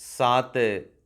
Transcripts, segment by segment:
7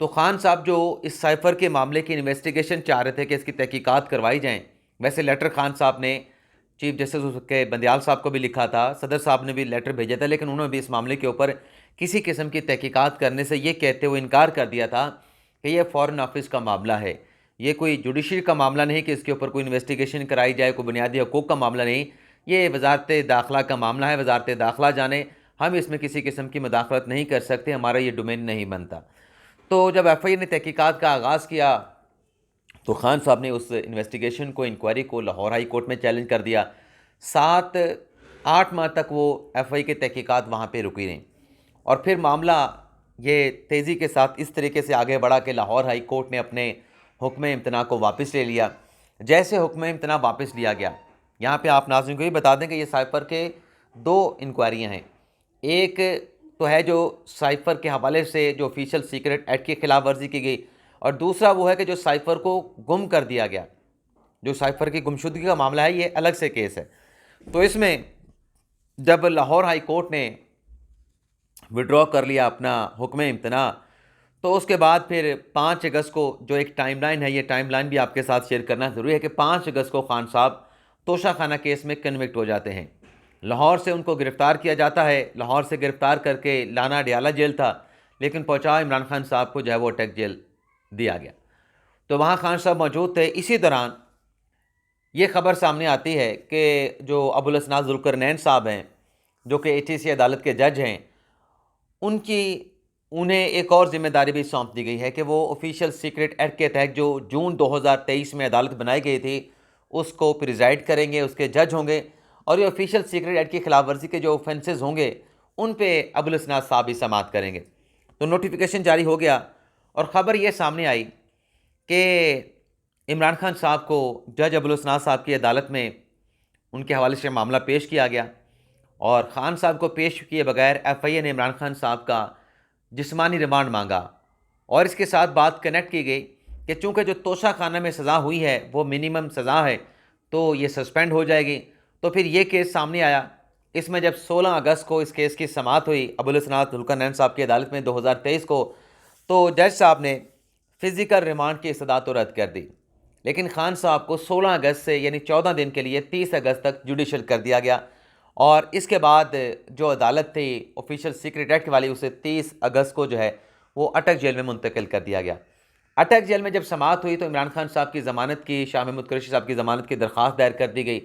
تو خان صاحب جو اس سائفر کے معاملے کی انویسٹیگیشن چاہ رہے تھے کہ اس کی تحقیقات کروائی جائیں، ویسے لیٹر خان صاحب نے چیف جسٹس کے بندیال صاحب کو بھی لکھا تھا، صدر صاحب نے بھی لیٹر بھیجا تھا، لیکن انہوں نے بھی اس معاملے کے اوپر کسی قسم کی تحقیقات کرنے سے یہ کہتے ہوئے انکار کر دیا تھا کہ یہ فارن آفس کا معاملہ ہے، یہ کوئی جوڈیشری کا معاملہ نہیں کہ اس کے اوپر کوئی انویسٹیگیشن کرائی جائے، کوئی بنیادی حقوق کا معاملہ نہیں، یہ وزارت داخلہ کا معاملہ ہے، وزارت داخلہ جانے، ہم اس میں کسی قسم کی مداخلت نہیں کر سکتے، ہمارا یہ ڈومین نہیں بنتا۔ تو جب ایف آئی اے نے تحقیقات کا آغاز کیا تو خان صاحب نے اس انویسٹیگیشن کو، انکوائری کو لاہور ہائی کورٹ میں چیلنج کر دیا۔ 7-8 ماہ تک وہ ایف آئی اے کی تحقیقات وہاں پہ رکی رہیں، اور پھر معاملہ یہ تیزی کے ساتھ اس طریقے سے آگے بڑھا کہ لاہور ہائی کورٹ نے اپنے حکم امتناع کو واپس لے لیا۔ جیسے حکم امتناع واپس لیا گیا، یہاں پہ آپ ناظرین کو یہ بتا دیں کہ یہ سائفر کے 2 انکوائریاں ہیں۔ ایک تو ہے جو سائفر کے حوالے سے جو آفیشیل سیکرٹ ایکٹ کی خلاف ورزی کی گئی، اور دوسرا وہ ہے کہ جو سائفر کو گم کر دیا گیا، جو سائفر کی گمشدگی کا معاملہ ہے، یہ الگ سے کیس ہے۔ تو اس میں جب لاہور ہائی کورٹ نے وڈرا کر لیا اپنا حکم امتناع، تو اس کے بعد پھر 5 اگست کو جو ایک ٹائم لائن ہے، یہ ٹائم لائن بھی آپ کے ساتھ شیئر کرنا ضروری ہے کہ 5 اگست کو خان صاحب توشہ خانہ کیس میں کنوکٹ ہو جاتے ہیں۔ لاہور سے ان کو گرفتار کیا جاتا ہے، لاہور سے گرفتار کر کے لانا اڈیالہ جیل تھا، لیکن پہنچا عمران خان صاحب کو جو ہے وہ اٹیک جیل دیا گیا۔ تو وہاں خان صاحب موجود تھے۔ اسی دوران یہ خبر سامنے آتی ہے کہ جو ابوالاسناد ذوالقرنین صاحب ہیں، جو کہ ATC عدالت کے جج ہیں، انہیں ایک اور ذمہ داری بھی سونپ دی گئی ہے کہ وہ آفیشیل سیکرٹ ایکٹ کے تحت جو جون 2023 میں عدالت بنائی گئی تھی اس کو پریزائڈ کریں گے، اس کے جج ہوں گے، اور یہ آفیشیل سیکرٹ ایکٹ کی خلاف ورزی کے جو اوفینسز ہوں گے ان پہ ابوالاسناد صاحب بھی سماعت کریں گے۔ تو نوٹیفیکیشن جاری ہو گیا، اور خبر یہ سامنے آئی کہ عمران خان صاحب کو جج ابوالاسناد صاحب کی عدالت میں ان کے حوالے سے معاملہ پیش کیا گیا، اور خان صاحب کو پیش کیے بغیر ایف آئی اے نے عمران خان صاحب کا جسمانی ریمانڈ مانگا، اور اس کے ساتھ بات کنیکٹ کی گئی کہ چونکہ جو توشہ خانہ میں سزا ہوئی ہے وہ منیمم سزا ہے تو یہ سسپینڈ ہو جائے گی۔ تو پھر یہ کیس سامنے آیا۔ اس میں جب 16 اگست کو اس کیس کی سماعت ہوئی ابوالاسناد ذوالقرنین صاحب کی عدالت میں 2023 کو، تو جج صاحب نے فزیکل ریمانڈ کی استدعا تو رد کر دی، لیکن خان صاحب کو 16 اگست سے یعنی 14 دن کے لیے 30 اگست تک جوڈیشل کر دیا گیا، اور اس کے بعد جو عدالت تھی آفیشیل سیکرٹ ایکٹ والی، اسے 30 اگست کو جو ہے وہ اٹک جیل میں منتقل کر دیا گیا۔ اٹک جیل میں جب سماعت ہوئی تو عمران خان صاحب کی ضمانت کی، شاہ محمود قریشی صاحب کی ضمانت کی درخواست دائر کر دی گئی،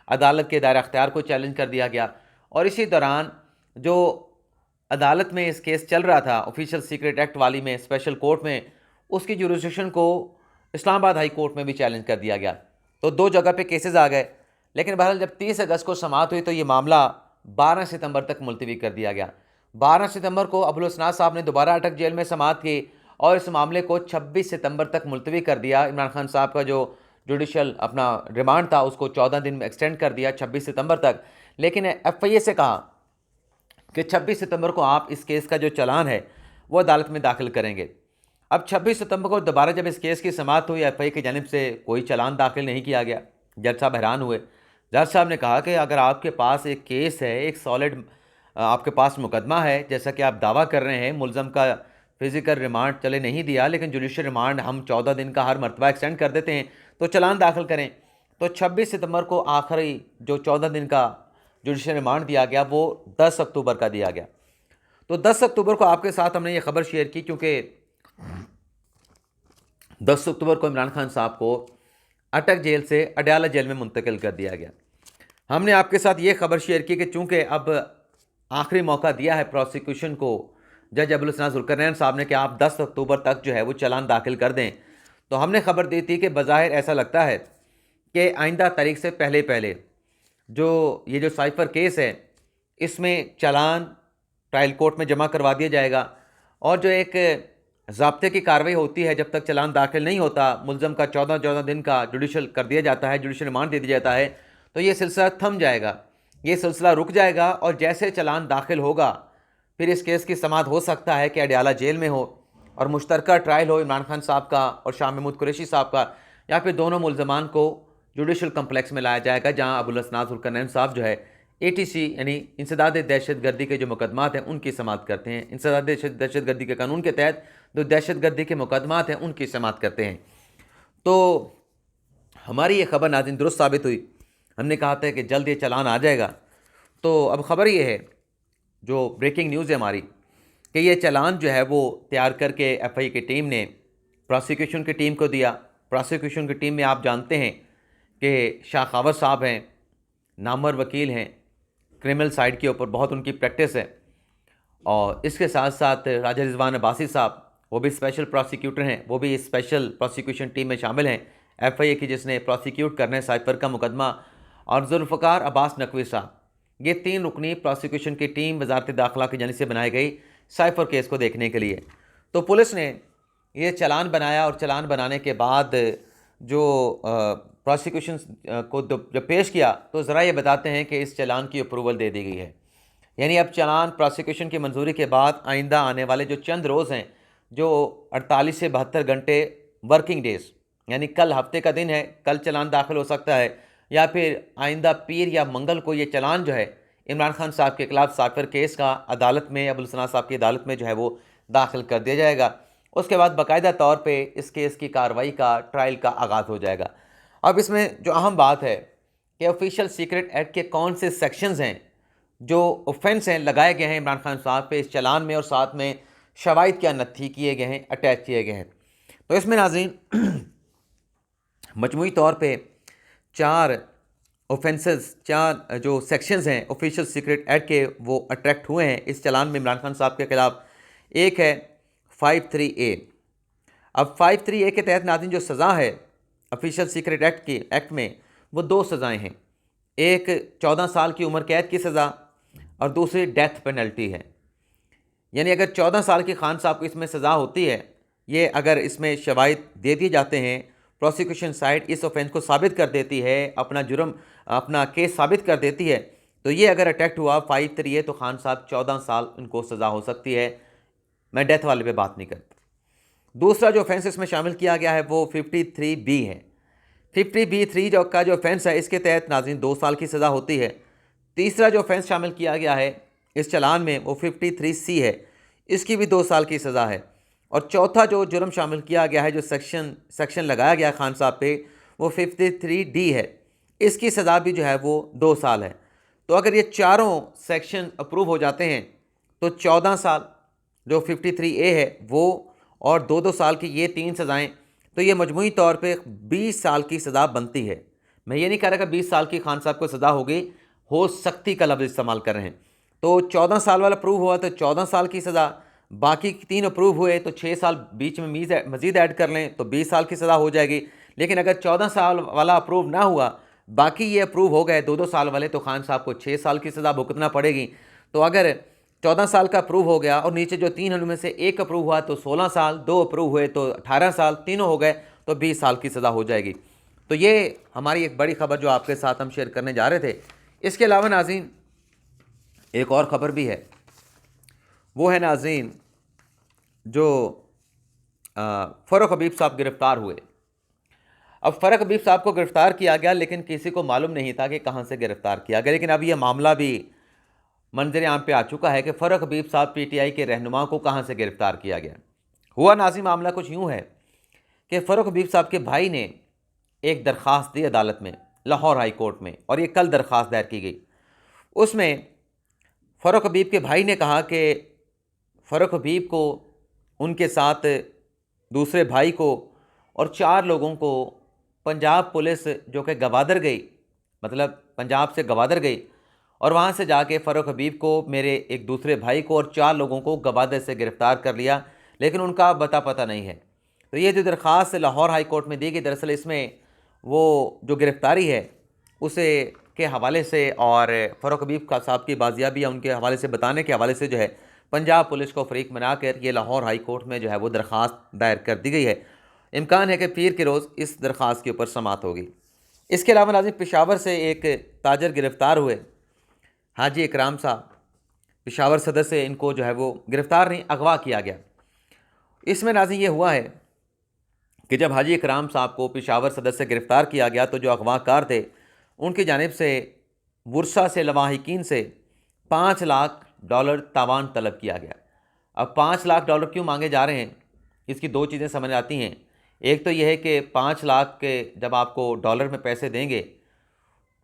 عدالت کے دائرہ اختیار کو چیلنج کر دیا گیا، اور اسی دوران جو عدالت میں اس کیس چل رہا تھا آفیشیل سیکرٹ ایکٹ والی میں، اسپیشل کورٹ میں، اس کی جورسڈکشن کو اسلام آباد ہائی کورٹ میں بھی چیلنج کر دیا گیا۔ تو 2 جگہ پہ کیسز آ گئے، لیکن بہرحال جب 30 اگست کو سماعت ہوئی تو یہ معاملہ 12 ستمبر تک ملتوی کر دیا گیا۔ 12 ستمبر کو ابوالاسناد صاحب نے دوبارہ اٹک جیل میں سماعت کی، اور اس معاملے کو 26 ستمبر تک ملتوی کر دیا۔ عمران خان صاحب کا جو جوڈیشل اپنا ریمانڈ تھا اس کو 14 دن میں ایکسٹینڈ کر دیا 26 ستمبر تک، لیکن ایف آئی اے سے کہا کہ 26 ستمبر کو آپ اس کیس کا جو چلان ہے وہ عدالت میں داخل کریں گے۔ اب 26 ستمبر کو دوبارہ جب اس کیس کی سماعت ہوئی، ایف آئی اے کی جانب سے کوئی چلان داخل نہیں کیا گیا۔ جج صاحب حیران ہوئے۔ جج صاحب نے کہا کہ اگر آپ کے پاس ایک کیس ہے، ایک سالڈ آپ کے پاس مقدمہ ہے، جیسا کہ آپ دعویٰ کر رہے ہیں، ملزم کا فزیکل ریمانڈ چلے نہیں دیا لیکن جوڈیشل ریمانڈ ہم 14 دن کا ہر مرتبہ ایکسٹینڈ کر دیتے ہیں، تو چلان داخل کریں۔ تو 26 ستمبر کو آخری جو 14 دن کا جوڈیشل ریمانڈ دیا گیا وہ 10 اکتوبر کا دیا گیا۔ تو 10 اکتوبر کو آپ کے ساتھ ہم نے یہ خبر شیئر کی، کیونکہ 10 اکتوبر کو عمران خان صاحب کو اٹک جیل سے اڈیالہ جیل میں منتقل کر دیا گیا۔ ہم نے آپ کے ساتھ یہ خبر شیئر کی کہ چونکہ اب آخری موقع دیا ہے پروسیکیوشن کو جج ابوالاسناد ذوالقرنین صاحب نے کہ آپ 10 اکتوبر تک جو ہے وہ چلان داخل کر دیں، تو ہم نے خبر دی تھی کہ بظاہر ایسا لگتا ہے کہ آئندہ تاریخ سے پہلے یہ جو سائفر کیس ہے اس میں چلان ٹرائل کورٹ میں جمع کروا دیا جائے گا، اور جو ایک ضابطے کی کارروائی ہوتی ہے جب تک چلان داخل نہیں ہوتا، ملزم کا 14 دن کا جوڈیشل کر دیا جاتا ہے، جوڈیشل ریمانڈ دے دیا جاتا ہے، تو یہ سلسلہ تھم جائے گا، یہ سلسلہ رک جائے گا، اور جیسے چلان داخل ہوگا پھر اس کیس کی سماعت ہو سکتا ہے کہ اڈیالہ جیل میں ہو اور مشترکہ ٹرائل ہو عمران خان صاحب کا اور شاہ محمود قریشی صاحب کا، یا پھر دونوں ملزمان کو جوڈیشل کمپلیکس میں لایا جائے گا جہاں ابوالاسناد ذوالقرنین صاحب جو ہے ATC یعنی انسداد دہشت گردی کے جو مقدمات ہیں ان کی سماعت کرتے ہیں. انسداد دہشت گردی کے قانون کے تحت جو دہشت گردی کے مقدمات ہیں ان کی سماعت کرتے ہیں. تو ہماری یہ خبر ناظرین درست ثابت ہوئی. ہم نے کہا تھا کہ جلد یہ چلان آ جائے گا. تو اب خبر یہ ہے، جو بریکنگ نیوز ہے ہماری، کہ یہ چلان جو ہے وہ تیار کر کے FIA کی ٹیم نے پراسیکیوشن کی ٹیم کو دیا. پراسیکیوشن کی ٹیم میں آپ جانتے ہیں کہ شاہ خاور صاحب ہیں، نامور وکیل ہیں، کرمنل سائڈ کے اوپر بہت ان کی پریکٹس ہے. اور اس کے ساتھ ساتھ راجہ رضوان عباسی صاحب، وہ بھی اسپیشل پراسیکیوٹر ہیں، وہ بھی اسپیشل پراسیکیوشن ٹیم میں شامل ہیں FIA کی، جس نے پراسیکیوٹ کرنا ہے سائفر کا مقدمہ. اور ذوالفقار عباس نقوی صاحب، یہ 3 رکنی پراسیکیوشن کی ٹیم وزارت داخلہ کی جانب سے بنائی گئی سائفر کیس کو دیکھنے کے لیے. تو پولیس نے یہ چلان بنایا، اور چلان بنانے کے بعد جو پراسیکیوشن کو جب پیش کیا تو ذرا یہ بتاتے ہیں کہ اس چلان کی اپروول دے دی گئی ہے. یعنی اب چلان پراسیکیوشن کی منظوری کے بعد آئندہ آنے والے جو چند روز ہیں، جو 48 سے 72 گھنٹے ورکنگ ڈیز، یعنی کل ہفتے کا دن ہے، کل چلان داخل ہو سکتا ہے، یا پھر آئندہ پیر یا منگل کو یہ چلان جو ہے عمران خان صاحب کے خلاف سائفر کیس کا عدالت میں، ابوالحسن صاحب کی عدالت میں جو ہے وہ داخل کر دیا جائے گا. اس کے بعد باقاعدہ طور پہ اس کیس کی کارروائی کا، ٹرائل کا آغاز ہو جائے گا. اب اس میں جو اہم بات ہے کہ آفیشیل سیکرٹ ایکٹ کے کون سے سیکشنز ہیں جو اوفینس ہیں لگائے گئے ہیں عمران خان صاحب پہ اس چلان میں، اور ساتھ میں شواہد کیا نتھی کیے گئے ہیں، اٹیچ کیے گئے ہیں. تو اس میں ناظرین مجموعی طور پہ 4 اوفینسز، 4 جو سیکشنز ہیں آفیشیل سیکرٹ ایکٹ کے، وہ اٹریکٹ ہوئے ہیں اس چلان میں عمران خان صاحب کے خلاف. ایک ہے 53A. اب 53A کے تحت ناظرین جو سزا ہے آفیشیل سیکرٹ ایکٹ میں، وہ 2 سزائیں ہیں. ایک 14 سال کی عمر قید کی سزا، اور دوسری ڈیتھ پینلٹی ہے. یعنی اگر 14 سال کی خان صاحب کو اس میں سزا ہوتی ہے، یہ اگر اس میں شواہد دے دیے جاتے ہیں، پروسیکیوشن سائٹ اس اوفینس کو ثابت کر دیتی ہے، اپنا جرم، اپنا کیس ثابت کر دیتی ہے، تو یہ اگر اٹیکٹ ہوا 53A تو خان صاحب 14 سال ان کو سزا ہو سکتی ہے. میں ڈیتھ والے پہ بات نہیں کرتا. دوسرا جو اوفینس اس میں شامل کیا گیا ہے وہ 53B ہے. 50B3 کا جو اوفینس ہے اس کے تحت ناظرین 2 سال کی سزا ہوتی ہے. تیسرا جو اوفینس شامل کیا گیا ہے اس چلان میں وہ 53C ہے، اس کی بھی 2 سال کی سزا ہے. اور چوتھا جو جرم شامل کیا گیا ہے، جو سیکشن لگایا گیا ہے خان صاحب پہ، وہ 53D ہے، اس کی سزا بھی جو ہے وہ 2 سال ہے. تو اگر یہ چاروں سیکشن اپروو ہو جاتے ہیں تو 14 سال جو 53A ہے وہ، اور 2 سال کی یہ 3 سزائیں، تو یہ مجموعی طور پہ 20 سال کی سزا بنتی ہے. میں یہ نہیں کہہ رہا کہ 20 سال کی خان صاحب کو سزا ہوگی، ہو سکتی کا لفظ استعمال کر رہے ہیں. تو 14 سال والا اپروو ہوا تو 14 سال کی سزا، باقی 3 اپروو ہوئے تو 6 سال بیچ میں مزید ایڈ کر لیں تو 20 سال کی سزا ہو جائے گی. لیکن اگر 14 سال والا اپروو نہ ہوا، باقی یہ اپروو ہو گئے 2 سال والے، تو خان صاحب کو 6 سال کی سزا بھگتنا پڑے گی. تو اگر 14 سال کا اپروو ہو گیا اور نیچے جو 3 ان میں سے 1 اپروو ہوا تو 16 سال، 2 اپروو ہوئے تو 18 سال، تینوں ہو گئے تو 20 سال کی سزا ہو جائے گی. تو یہ ہماری ایک بڑی خبر جو آپ کے ساتھ ہم شیئر کرنے جا رہے تھے. اس کے علاوہ ناظرین ایک اور خبر بھی ہے، وہ ہے ناظرین جو فاروق حبیب صاحب گرفتار ہوئے. اب فاروق حبیب صاحب کو گرفتار کیا گیا، لیکن کسی کو معلوم نہیں تھا کہ کہاں سے گرفتار کیا گیا. لیکن اب یہ معاملہ بھی منظر عام پہ آ چکا ہے کہ فاروق حبیب صاحب PTI کے رہنما کو کہاں سے گرفتار کیا گیا. ہوا ناظرین معاملہ کچھ یوں ہے کہ فاروق حبیب صاحب کے بھائی نے ایک درخواست دی عدالت میں، لاہور ہائی کورٹ میں، اور یہ کل درخواست دائر کی گئی. اس میں فاروق حبیب کے بھائی نے کہا کہ فاروق حبیب کو، ان کے ساتھ دوسرے بھائی کو اور 4 لوگوں کو پنجاب پولیس جو کہ گوادر گئی، مطلب پنجاب سے گوادر گئی، اور وہاں سے جا کے فاروق حبیب کو، میرے ایک دوسرے بھائی کو اور 4 لوگوں کو گوادر سے گرفتار کر لیا، لیکن ان کا پتہ نہیں ہے. تو یہ جو درخواست لاہور ہائی کورٹ میں دی گئی، دراصل اس میں وہ جو گرفتاری ہے اسے کے حوالے سے اور فاروق حبیب صاحب کی بازیابی یا ان کے حوالے سے بتانے کے حوالے سے جو ہے پنجاب پولیس کو فریق بنا کر یہ لاہور ہائی کورٹ میں جو ہے وہ درخواست دائر کر دی گئی ہے. امکان ہے کہ پیر کے روز اس درخواست کے اوپر سماعت ہوگی. اس کے علاوہ ناظرین پشاور سے ایک تاجر گرفتار ہوئے، حاجی اکرام صاحب، پشاور صدر سے ان کو جو ہے وہ گرفتار نہیں، اغوا کیا گیا. اس میں ناظرین یہ ہوا ہے کہ جب حاجی اکرام صاحب کو پشاور صدر سے گرفتار کیا گیا تو جو اغوا کار تھے ان کی جانب سے ورثہ سے لواحقین سے $5 لاکھ تاوان طلب کیا گیا۔ اب $5 لاکھ کیوں مانگے جا رہے ہیں؟ اس کی دو چیزیں سمجھ آتی ہیں۔ ایک تو یہ ہے کہ 5 لاکھ کے جب آپ کو ڈالر میں پیسے دیں گے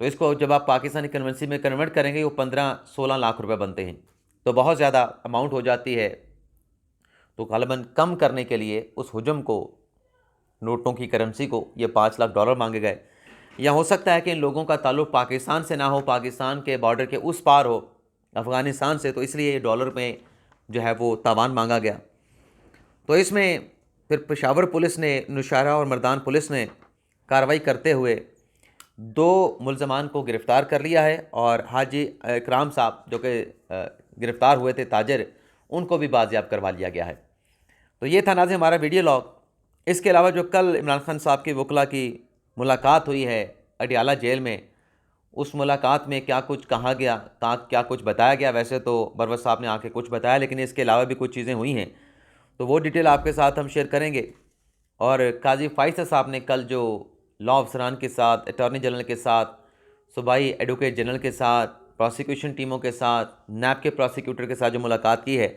تو اس کو جب آپ پاکستانی کرنسی میں کنورٹ کریں گے وہ 15-16 لاکھ روپے بنتے ہیں، تو بہت زیادہ اماؤنٹ ہو جاتی ہے۔ تو غالباً کم کرنے کے لیے اس حجم کو، نوٹوں کی کرنسی کو، یہ $5 لاکھ مانگے گئے۔ یا ہو سکتا ہے کہ ان لوگوں کا تعلق پاکستان سے نہ ہو، پاکستان کے بارڈر کے اس پار ہو، افغانستان سے، تو اس لیے یہ ڈالر میں جو ہے وہ تاوان مانگا گیا۔ تو اس میں پھر پشاور پولیس نے، نوشہرہ اور مردان پولیس نے کارروائی کرتے ہوئے 2 ملزمان کو گرفتار کر لیا ہے، اور حاجی اکرام صاحب جو کہ گرفتار ہوئے تھے تاجر، ان کو بھی بازیاب کروا لیا گیا ہے۔ تو یہ تھا ناظرین ہمارا ویڈیو لاگ۔ اس کے علاوہ جو کل عمران خان صاحب کی وکلا کی ملاقات ہوئی ہے اڈیالہ جیل میں، اس ملاقات میں کیا کچھ کہا گیا، کیا کچھ بتایا گیا، ویسے تو بروت صاحب نے آ کے کچھ بتایا، لیکن اس کے علاوہ بھی کچھ چیزیں ہوئی ہیں، تو وہ ڈیٹیل آپ کے ساتھ ہم شیئر کریں گے۔ اور قاضی فائصل صاحب نے کل جو لاء افسران کے ساتھ، اٹارنی جنرل کے ساتھ، صوبائی ایڈوکیٹ جنرل کے ساتھ، پروسیکیوشن ٹیموں کے ساتھ، نیب کے پروسیکیوٹر کے ساتھ جو ملاقات کی ہے،